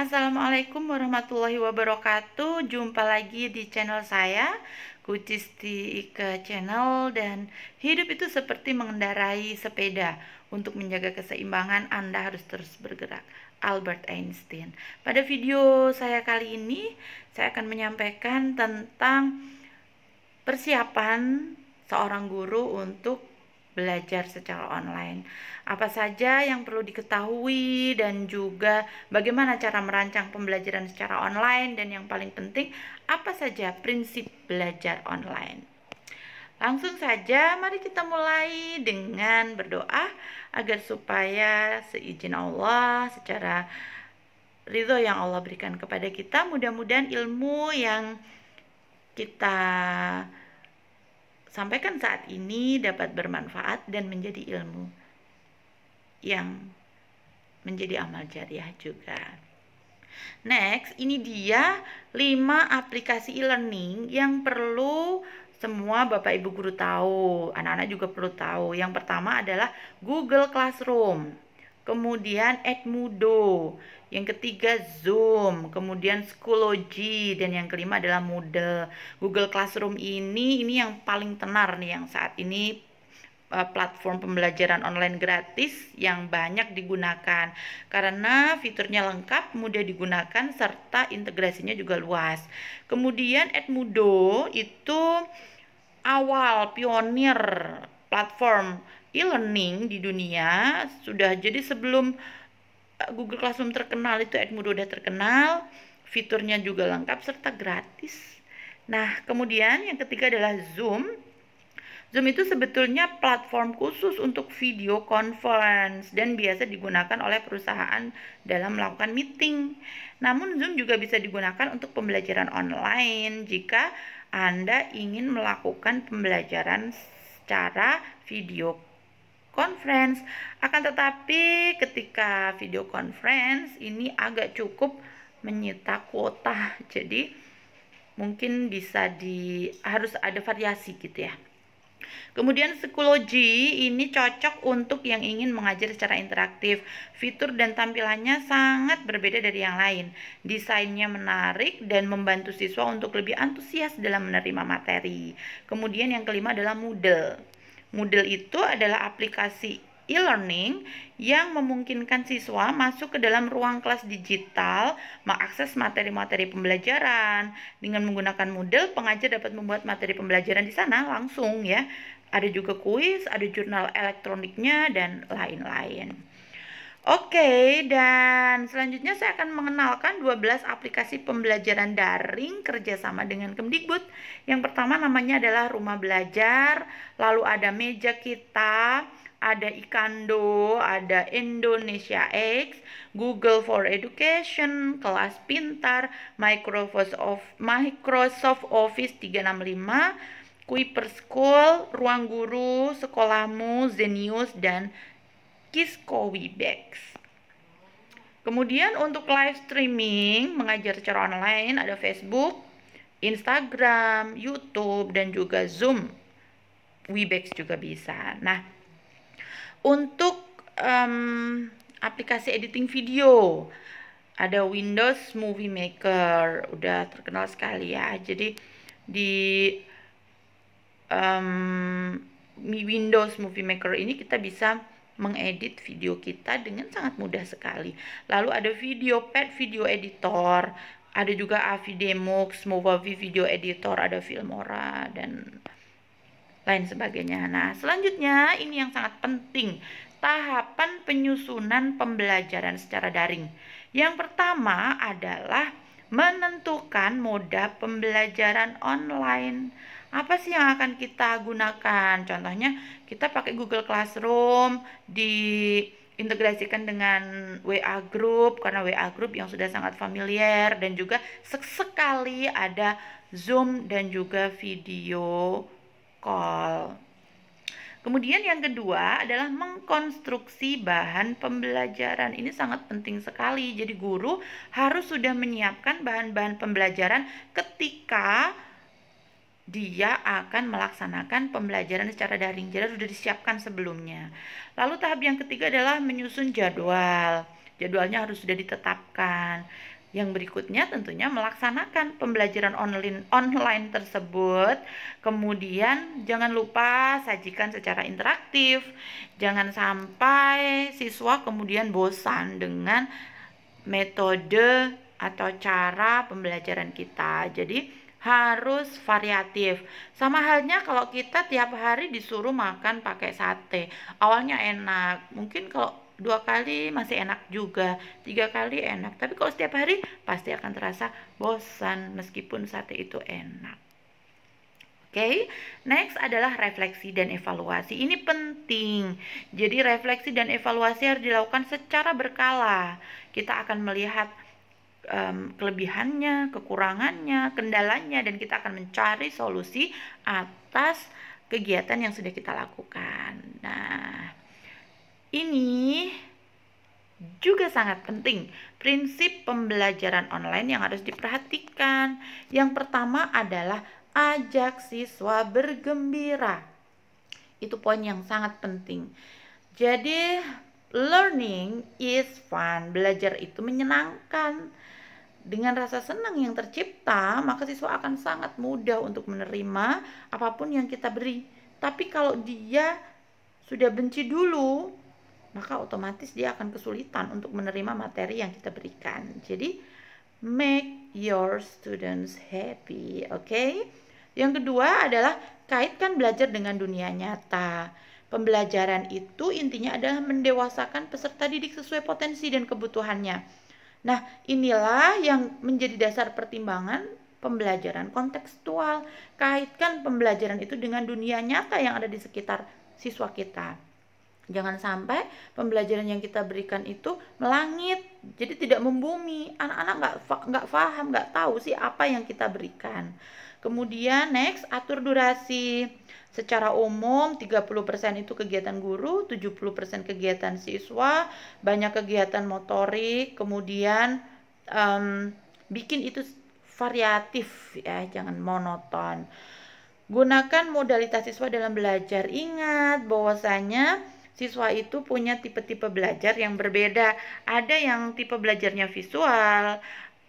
Assalamualaikum warahmatullahi wabarakatuh. Jumpa lagi di channel saya, Kucisti Ika Channel. Dan hidup itu seperti mengendarai sepeda. Untuk menjaga keseimbangan, Anda harus terus bergerak. Albert Einstein. Pada video saya kali ini, saya akan menyampaikan tentang persiapan seorang guru untuk belajar secara online. Apa saja yang perlu diketahui dan juga bagaimana cara merancang pembelajaran secara online, dan yang paling penting apa saja prinsip belajar online. Langsung saja mari kita mulai dengan berdoa agar supaya seizin Allah, secara ridho yang Allah berikan kepada kita, mudah-mudahan ilmu yang kita sampaikan saat ini dapat bermanfaat dan menjadi ilmu yang menjadi amal jariah juga. Next, ini dia 5 aplikasi e-learning yang perlu semua Bapak Ibu guru tahu, anak-anak juga perlu tahu. Yang pertama adalah Google Classroom, kemudian Edmodo, yang ketiga Zoom, kemudian Schoology, dan yang kelima adalah Moodle. Google Classroom ini yang paling tenar nih yang saat ini, platform pembelajaran online gratis yang banyak digunakan karena fiturnya lengkap, mudah digunakan, serta integrasinya juga luas. Kemudian Edmodo itu awal pionir platform e-learning di dunia. Sudah jadi sebelum Google Classroom terkenal, itu Edmodo udah terkenal, fiturnya juga lengkap serta gratis. Nah, kemudian yang ketiga adalah Zoom. Zoom itu sebetulnya platform khusus untuk video conference dan biasa digunakan oleh perusahaan dalam melakukan meeting. Namun Zoom juga bisa digunakan untuk pembelajaran online jika Anda ingin melakukan pembelajaran secara video conference. Akan tetapi ketika video conference ini agak cukup menyita kuota. Jadi mungkin harus ada variasi gitu ya. Kemudian Schoology ini cocok untuk yang ingin mengajar secara interaktif. Fitur dan tampilannya sangat berbeda dari yang lain. Desainnya menarik dan membantu siswa untuk lebih antusias dalam menerima materi. Kemudian yang kelima adalah Moodle. Moodle itu adalah aplikasi e-learning yang memungkinkan siswa masuk ke dalam ruang kelas digital, mengakses materi-materi pembelajaran. Dengan menggunakan Moodle, pengajar dapat membuat materi pembelajaran di sana langsung ya. Ada juga kuis, ada jurnal elektroniknya, dan lain-lain. Oke, dan selanjutnya saya akan mengenalkan 12 aplikasi pembelajaran daring kerjasama dengan Kemdikbud. Yang pertama namanya adalah Rumah Belajar, lalu ada Meja Kita, ada Ikando, ada Indonesia X, Google for Education, Kelas Pintar, Microsoft Office 365, Kuiper School, Ruang Guru, Sekolahmu, Zenius, dan Kisco Webex. Kemudian untuk live streaming mengajar secara online ada Facebook, Instagram, YouTube, dan juga Zoom. Webex juga bisa. Nah, untuk aplikasi editing video ada Windows Movie Maker, udah terkenal sekali ya. Jadi di Windows Movie Maker ini kita bisa mengedit video kita dengan sangat mudah sekali. Lalu ada Videopad Video Editor, ada juga Avidemux, Movavi Video Editor, ada Filmora, dan lain sebagainya. Nah, selanjutnya ini yang sangat penting, tahapan penyusunan pembelajaran secara daring. Yang pertama adalah menentukan moda pembelajaran online. Apa sih yang akan kita gunakan? Contohnya kita pakai Google Classroom, diintegrasikan dengan WA Group, karena WA Group yang sudah sangat familiar, dan juga sekali ada Zoom dan juga video call. Kemudian yang kedua adalah mengkonstruksi bahan pembelajaran. Ini sangat penting sekali. Jadi guru harus sudah menyiapkan bahan-bahan pembelajaran ketika dia akan melaksanakan pembelajaran secara daring. Jadi sudah disiapkan sebelumnya. Lalu tahap yang ketiga adalah menyusun jadwal. jadwalnya harus sudah ditetapkan. Yang berikutnya tentunya melaksanakan pembelajaran online tersebut. Kemudian jangan lupa sajikan secara interaktif. Jangan sampai siswa kemudian bosan dengan metode atau cara pembelajaran kita. Jadi harus variatif. Sama halnya kalau kita tiap hari disuruh makan pakai sate. Awalnya enak, mungkin kalau 2 kali masih enak juga, 3 kali enak. Tapi kalau setiap hari pasti akan terasa bosan meskipun sate itu enak. Oke, next adalah refleksi dan evaluasi. Ini penting. Jadi refleksi dan evaluasi harus dilakukan secara berkala. Kita akan melihat kelebihannya, kekurangannya, kendalanya, dan kita akan mencari solusi atas kegiatan yang sudah kita lakukan. Nah, ini juga sangat penting. Prinsip pembelajaran online yang harus diperhatikan. Yang pertama adalah ajak siswa bergembira. Itu poin yang sangat penting. Jadi, learning is fun. Belajar itu menyenangkan. Dengan rasa senang yang tercipta, maka siswa akan sangat mudah untuk menerima apapun yang kita beri. Tapi kalau dia sudah benci dulu, maka otomatis dia akan kesulitan untuk menerima materi yang kita berikan. Jadi, make your students happy, oke? Yang kedua adalah kaitkan belajar dengan dunia nyata. Pembelajaran itu intinya adalah mendewasakan peserta didik sesuai potensi dan kebutuhannya. Nah, inilah yang menjadi dasar pertimbangan pembelajaran kontekstual. Kaitkan pembelajaran itu dengan dunia nyata yang ada di sekitar siswa kita. Jangan sampai pembelajaran yang kita berikan itu melangit, jadi tidak membumi. Anak-anak nggak paham, nggak tahu sih apa yang kita berikan. Kemudian next, atur durasi. Secara umum 30% itu kegiatan guru, 70% kegiatan siswa, banyak kegiatan motorik, kemudian bikin itu variatif ya, jangan monoton. Gunakan modalitas siswa dalam belajar. Ingat bahwasanya siswa itu punya tipe-tipe belajar yang berbeda. Ada yang tipe belajarnya visual,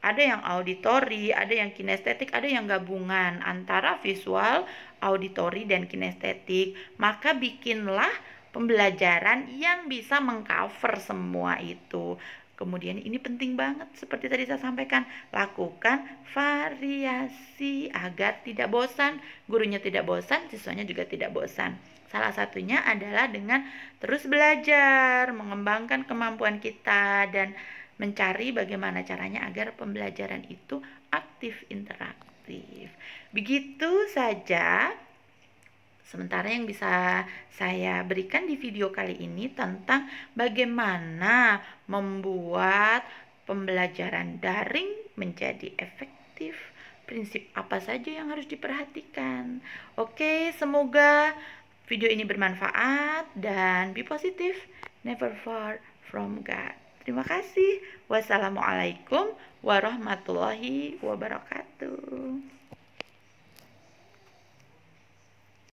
ada yang auditori, ada yang kinestetik, ada yang gabungan antara visual, auditori, dan kinestetik. Maka bikinlah pembelajaran yang bisa mengcover semua itu. Kemudian ini penting banget, seperti tadi saya sampaikan, lakukan variasi agar tidak bosan, gurunya tidak bosan, siswanya juga tidak bosan. Salah satunya adalah dengan terus belajar, mengembangkan kemampuan kita, dan mencari bagaimana caranya agar pembelajaran itu aktif, interaktif. Begitu saja sementara yang bisa saya berikan di video kali ini tentang bagaimana membuat pembelajaran daring menjadi efektif. Prinsip apa saja yang harus diperhatikan. Oke, semoga video ini bermanfaat dan be positive, never far from God. Terima kasih. Wassalamualaikum warahmatullahi wabarakatuh.